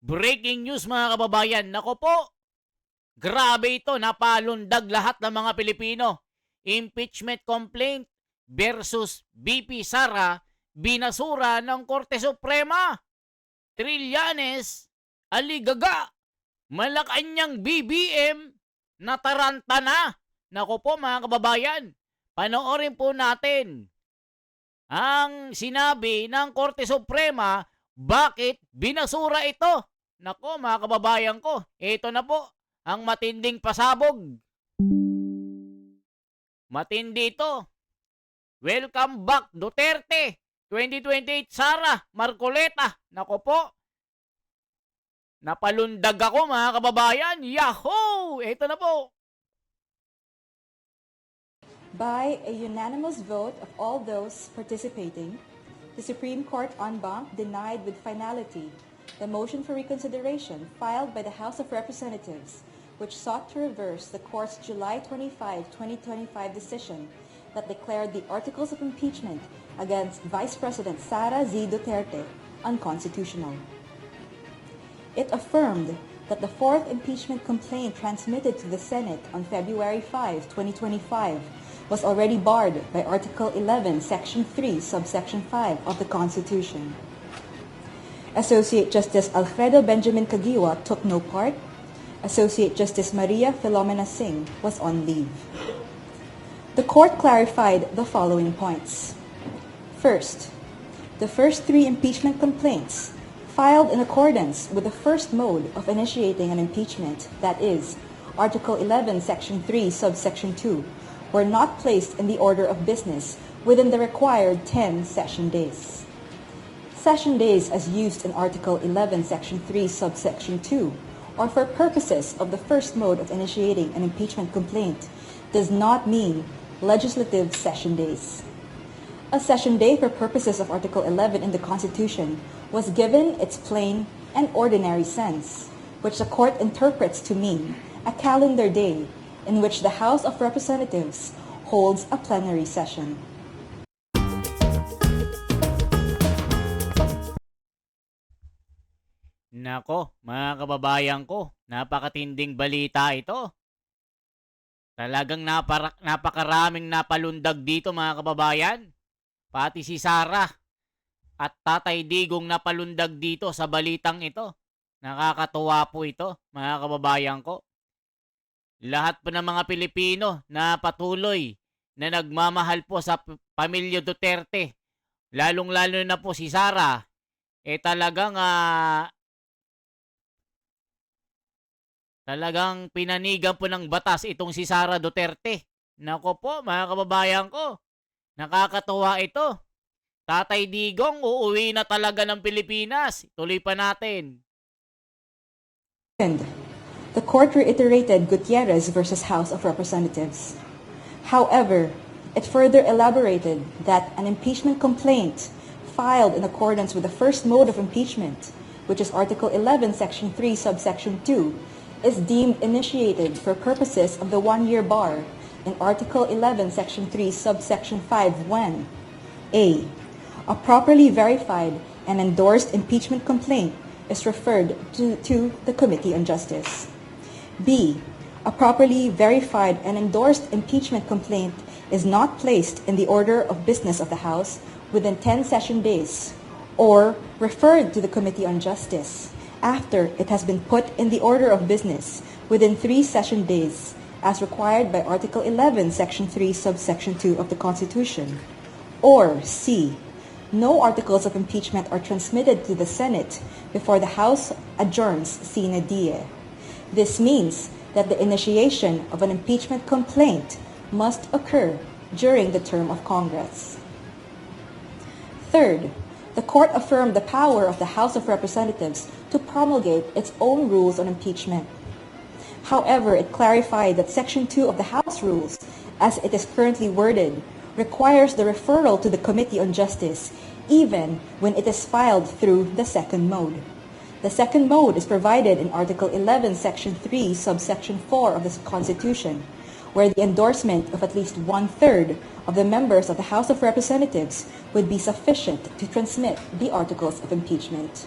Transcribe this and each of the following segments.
Breaking news mga kababayan, nako po, grabe ito, napalundag lahat ng mga Pilipino. Impeachment complaint versus BP Sara, binasura ng Korte Suprema. Trillanes, Aligaga, Malacanang BBM, nataranta na. Nako po mga kababayan, panoorin po natin ang sinabi ng Korte Suprema bakit binasura ito. Nako mga kababayan ko, ito na po ang matinding pasabog. Matindi ito. Welcome back Duterte 2028 Sara Marcoleta. Nako po, napalundag ako mga kababayan. Yahoo! Ito na po. By a unanimous vote of all those participating, the Supreme Court en banc denied with finality the motion for reconsideration filed by the House of Representatives, which sought to reverse the Court's July 25, 2025 decision that declared the articles of impeachment against Vice President Sara Z. Duterte unconstitutional. It affirmed that the fourth impeachment complaint transmitted to the Senate on February 5, 2025 was already barred by Article 11, Section 3, Subsection 5 of the Constitution. Associate Justice Alfredo Benjamin Caguioa took no part. Associate Justice Maria Filomena Singh was on leave. The Court clarified the following points. First, the first three impeachment complaints filed in accordance with the first mode of initiating an impeachment, that is, Article 11, Section 3, Subsection 2, were not placed in the order of business within the required 10 session days. Session days as used in Article 11, Section 3, Subsection 2, or for purposes of the first mode of initiating an impeachment complaint, does not mean legislative session days. A session day for purposes of Article 11 in the Constitution was given its plain and ordinary sense, which the Court interprets to mean a calendar day in which the House of Representatives holds a plenary session. Nako, mga kababayan ko, napakatinding balita ito. Talagang napakaraming napalundag dito mga kababayan. Pati si Sara at Tatay Digong napalundag dito sa balitang ito. Nakakatuwa po ito mga kababayan ko. Lahat po ng mga Pilipino na patuloy na nagmamahal po sa pamilya Duterte, lalong-lalo na po si Sara, talagang pinanigan po ng batas itong si Sara Duterte. Nako po mga kababayan ko, nakakatuwa ito. Tatay Digong, uuwi na talaga ng Pilipinas. Tuloy pa natin. The Court reiterated Gutierrez versus House of Representatives. However, it further elaborated that an impeachment complaint filed in accordance with the first mode of impeachment, which is Article 11, Section 3, Subsection 2, is deemed initiated for purposes of the one-year bar in Article 11, Section 3, Subsection 5 when a properly verified and endorsed impeachment complaint is referred to the Committee on Justice. B. A properly verified and endorsed impeachment complaint is not placed in the order of business of the House within 10 session days or referred to the Committee on Justice after it has been put in the order of business within 3 session days as required by Article 11, Section 3, Subsection 2 of the Constitution. Or C. No articles of impeachment are transmitted to the Senate before the House adjourns sine die. This means that the initiation of an impeachment complaint must occur during the term of Congress. Third, the Court affirmed the power of the House of Representatives to promulgate its own rules on impeachment. However, it clarified that Section 2 of the House Rules, as it is currently worded, requires the referral to the Committee on Justice even when it is filed through the second mode. The second mode is provided in Article 11, Section 3, Subsection 4 of the Constitution, where the endorsement of at least one-third of the members of the House of Representatives would be sufficient to transmit the articles of impeachment.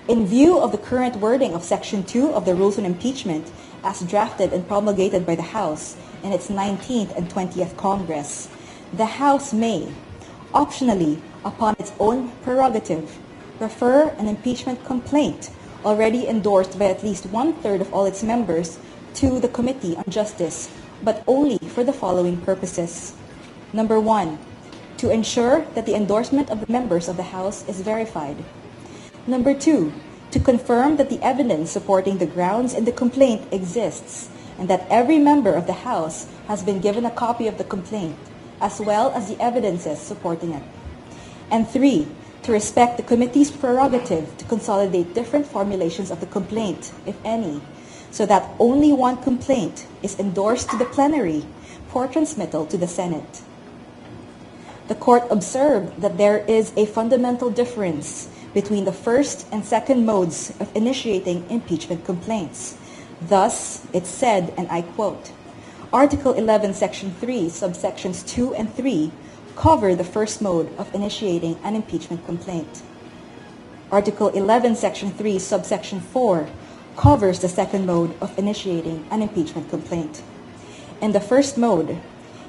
In view of the current wording of Section 2 of the Rules on Impeachment as drafted and promulgated by the House in its 19th and 20th Congress, the House may, optionally, upon its own prerogative, refer an impeachment complaint already endorsed by at least one-third of all its members to the Committee on Justice, but only for the following purposes. Number 1, to ensure that the endorsement of the members of the House is verified. Number 2, to confirm that the evidence supporting the grounds in the complaint exists and that every member of the House has been given a copy of the complaint, as well as the evidences supporting it. And 3, to respect the committee's prerogative to consolidate different formulations of the complaint, if any, so that only one complaint is endorsed to the plenary for transmittal to the Senate. The court observed that there is a fundamental difference between the first and second modes of initiating impeachment complaints. Thus, it said, and I quote, Article 11, Section 3, subsections 2 and 3 cover the first mode of initiating an impeachment complaint. Article 11, Section 3, subsection 4 covers the second mode of initiating an impeachment complaint. In the first mode,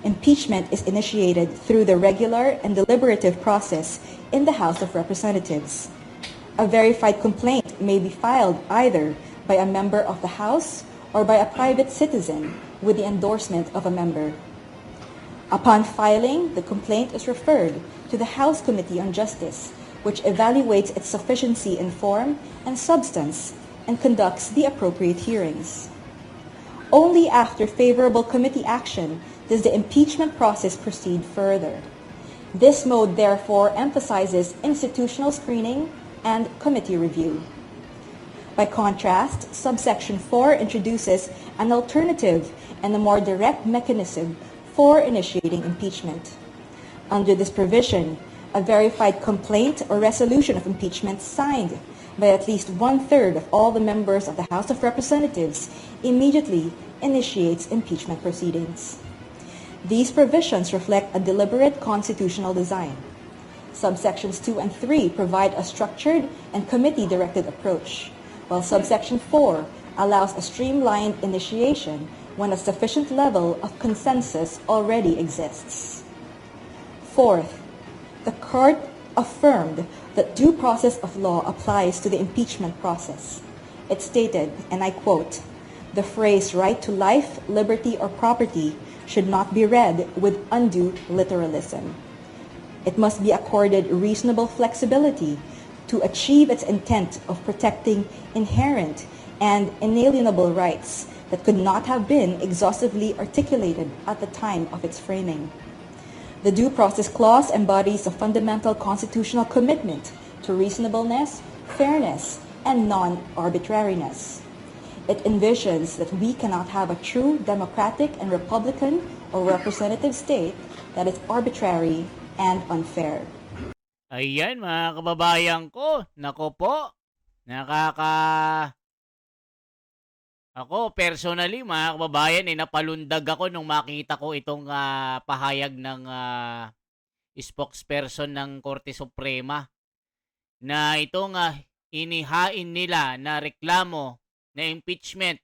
impeachment is initiated through the regular and deliberative process in the House of Representatives. A verified complaint may be filed either by a member of the House or by a private citizen with the endorsement of a member. Upon filing, the complaint is referred to the House Committee on Justice, which evaluates its sufficiency in form and substance and conducts the appropriate hearings. Only after favorable committee action does the impeachment process proceed further. This mode, therefore, emphasizes institutional screening and committee review. By contrast, subsection 4 introduces an alternative and a more direct mechanism for initiating impeachment. Under this provision, a verified complaint or resolution of impeachment signed by at least one-third of all the members of the House of Representatives immediately initiates impeachment proceedings. These provisions reflect a deliberate constitutional design. Subsections 2 and 3 provide a structured and committee-directed approach, while subsection 4 allows a streamlined initiation when a sufficient level of consensus already exists. Fourth, the court affirmed that due process of law applies to the impeachment process. It stated, and I quote, "The phrase right to life, liberty, or property should not be read with undue literalism. It must be accorded reasonable flexibility to achieve its intent of protecting inherent and inalienable rights that could not have been exhaustively articulated at the time of its framing. The Due Process Clause embodies a fundamental constitutional commitment to reasonableness, fairness, and non-arbitrariness. It envisions that we cannot have a true democratic and republican or representative state that is arbitrary and unfair." Ayan, mga kababayan ko. Nako po. Ako, personally, mga kababayan, napalundag ako nung makita ko itong pahayag ng spokesperson ng Korte Suprema na itong inihain nila na reklamo na impeachment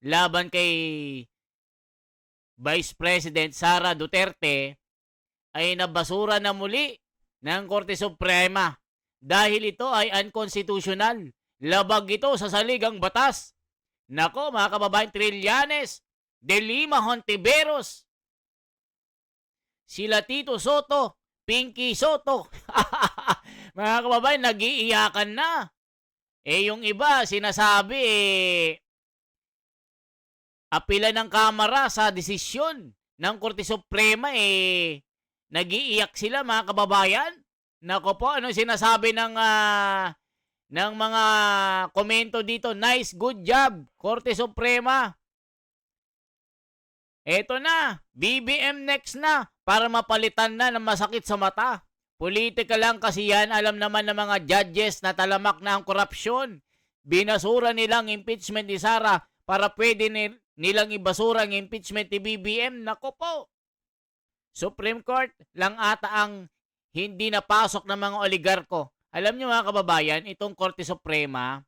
laban kay Vice President Sara Duterte ay nabasura na muli ng Korte Suprema dahil ito ay unconstitutional. Labag ito sa saligang batas. Nako, mga kababayan, Trillanes, De Lima, Hontiveros, sila Tito Soto, Pinky Soto. Mga kababayan, nag-iiyakan na. Yung iba, sinasabi, apila ng Kamara sa desisyon ng Korte Suprema, nag-iiyak sila, mga kababayan. Nako po, ano sinasabi ng mga komento dito? Nice, good job, Korte Suprema. Eto na, BBM next na para mapalitan na ng masakit sa mata. Politika lang kasi yan, alam naman ng mga judges na talamak na ang korupsyon. Binasura nilang impeachment ni Sara para pwede nilang ibasura ang impeachment ni BBM. Nako po. Supreme Court lang ata ang hindi napasok ng mga oligarko Alam niyo mga kababayan, itong Korte Suprema,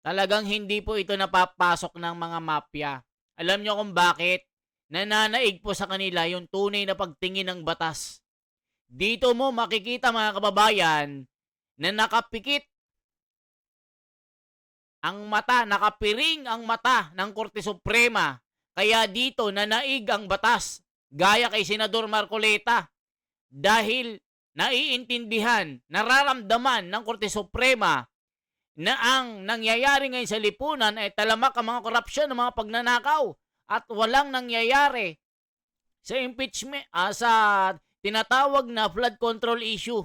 talagang hindi po ito napapasok ng mga mafia. Alam niyo kung bakit? Nananaig po sa kanila yung tunay na pagtingin ng batas. Dito mo makikita mga kababayan na nakapikit ang mata, nakapiring ang mata ng Korte Suprema. Kaya dito nanaig ang batas gaya kay Senador Marcoleta dahil naiintindihan, nararamdaman ng Korte Suprema na ang nangyayari ngayon sa lipunan ay talamak ang mga korupsyon, ng mga pagnanakaw at walang nangyayari sa impeachment, sa tinatawag na flood control issue.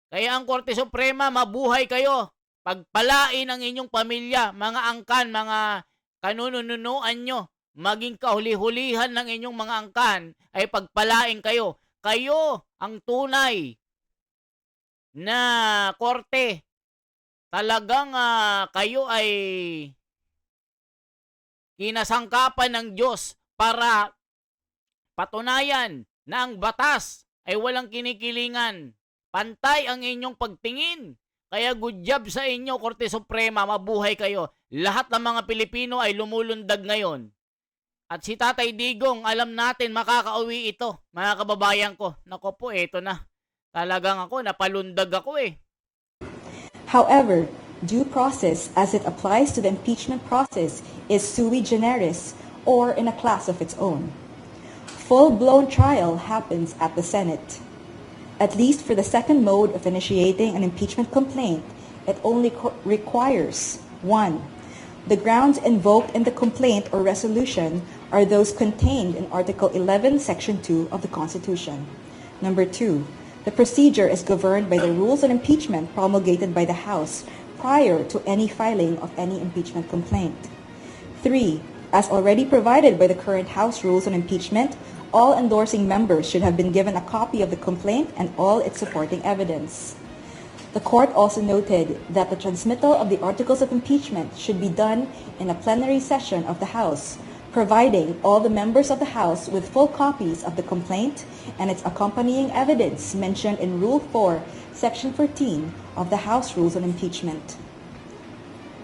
Kaya ang Korte Suprema, mabuhay kayo. Pagpalain ang inyong pamilya, mga angkan, mga kanununuan nyo, maging kahuli-hulihan ng inyong mga angkan, ay pagpalain kayo. Kayo ang tunay na korte. Talagang kayo ay kinasangkapan ng Diyos para patunayan na ang batas ay walang kinikilingan. Pantay ang inyong pagtingin. Kaya good job sa inyo, Korte Suprema, mabuhay kayo. Lahat ng mga Pilipino ay lumulundag ngayon. At si Tatay Digong, alam natin makakauwi ito, mga kababayan ko. Nako po, eto na. Talagang ako, napalundag ako eh. However, due process as it applies to the impeachment process is sui generis or in a class of its own. Full-blown trial happens at the Senate. At least for the second mode of initiating an impeachment complaint, it only requires 1. The grounds invoked in the complaint or resolution are those contained in Article 11, Section 2 of the Constitution. Number 2. The procedure is governed by the rules on impeachment promulgated by the House prior to any filing of any impeachment complaint. 3. As already provided by the current House rules on impeachment, all endorsing members should have been given a copy of the complaint and all its supporting evidence. The court also noted that the transmittal of the articles of impeachment should be done in a plenary session of the House, providing all the members of the House with full copies of the complaint and its accompanying evidence mentioned in Rule 4, Section 14 of the House Rules on Impeachment.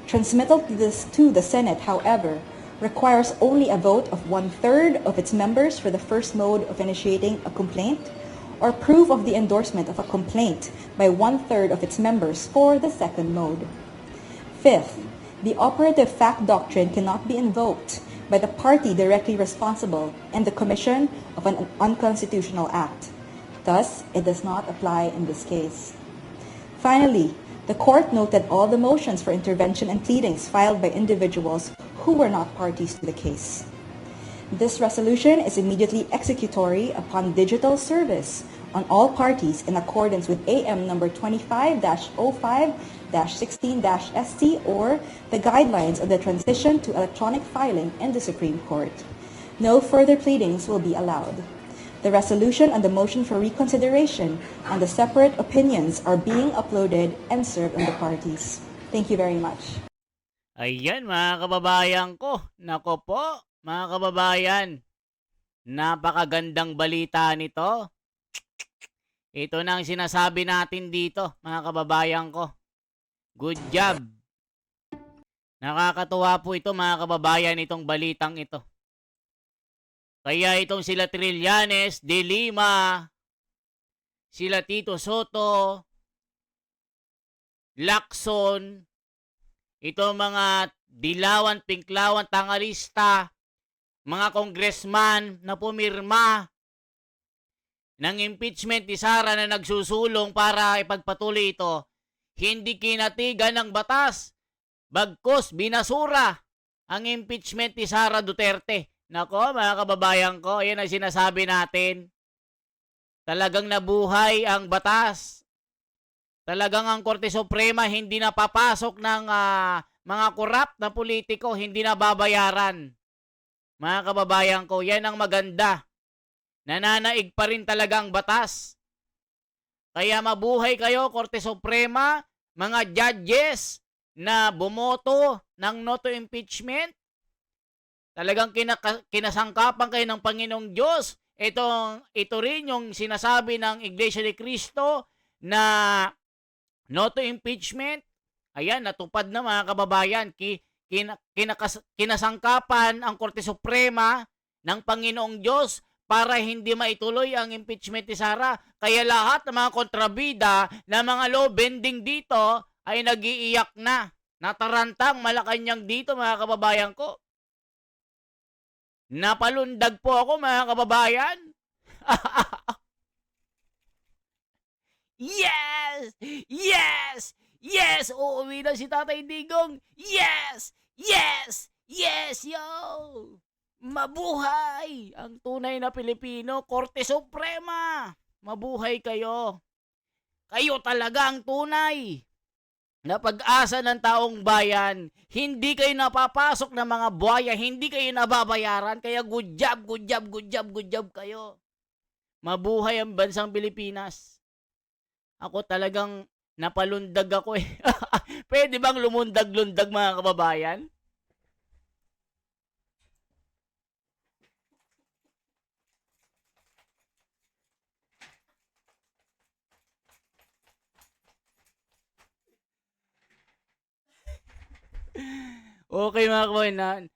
Transmittal to the Senate, however, requires only a vote of 1/3 of its members for the first mode of initiating a complaint, or proof of the endorsement of a complaint by 1/3 of its members for the second mode. Fifth, the operative fact doctrine cannot be invoked by the party directly responsible in the commission of an unconstitutional act. Thus, it does not apply in this case. Finally, the court noted all the motions for intervention and pleadings filed by individuals who were not parties to the case. This resolution is immediately executory upon digital service on all parties in accordance with AM number 25-05-16-SC or the guidelines of the transition to electronic filing in the Supreme Court. No further pleadings will be allowed. The resolution and the motion for reconsideration and the separate opinions are being uploaded and served on the parties. Thank you very much. Ayan mga kababayan ko. Nako po, mga kababayan. Napakagandang balita nito. Ito na ang sinasabi natin dito, mga kababayan ko. Good job. Nakakatuwa po ito, mga kababayan, itong balitang ito. Kaya itong sila Trillanes, De Lima, sila Tito Soto, Lacson, ito mga dilawan, pinklawan, tangalista, mga congressman na pumirma ng impeachment ni Sara na nagsusulong para ipagpatuloy ito, hindi kinatigan ng batas. Bagkus, binasura ang impeachment ni Sara Duterte. Nako, mga kababayan ko, yan ang sinasabi natin. Talagang nabuhay ang batas. Talagang ang Korte Suprema hindi napapasok ng mga korap na politiko, hindi na babayaran. Mga kababayan ko, yan ang maganda. Nananaig pa rin talaga ang batas. Kaya mabuhay kayo, Korte Suprema, mga judges na bumoto ng no to impeachment. Talagang kinasangkapan kayo ng Panginoong Diyos. Ito rin yung sinasabi ng Iglesia ni Cristo na No to impeachment. Ayan, natupad na mga kababayan. Kinasangkapan ang Korte Suprema ng Panginoong Diyos para hindi maituloy ang impeachment ni Sara. Kaya lahat ng mga kontrabida na mga law bending dito ay nagiiyak na. Natarantang Malacanang dito mga kababayan ko. Napalundag po ako mga kababayan. Yes! Yes! Yes! Uuwi na si Tatay Digong! Yes! Yes! Yes, yo! Mabuhay! Ang tunay na Pilipino, Korte Suprema! Mabuhay kayo! Kayo talaga ang tunay na pag-asa ng taong bayan. Hindi kayo napapasok ng mga buhaya, hindi kayo nababayaran, kaya good job, good job, good job, good job kayo. Mabuhay ang bansang Pilipinas. Ako talagang napalundag ako eh. Pwede bang lumundag-lundag mga kababayan? Okay mga kababayan,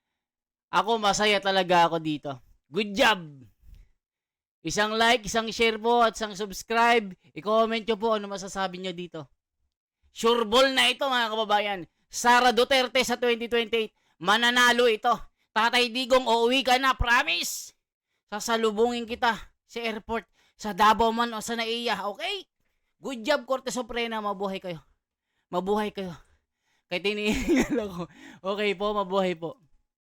ako masaya talaga ako dito. Good job! Isang like, isang share po at isang subscribe. I-comment nyo po ano masasabi nyo dito. Sure ball na ito mga kababayan. Sara Duterte sa 2028. Mananalo ito. Tatay Digong, uuwi ka na, promise. Sasalubungin kita sa airport, sa Davao man o sa Naiya, okay? Good job, Korte Suprema. Mabuhay kayo. Mabuhay kayo. Kaya tinihingal ako. Okay po, mabuhay po.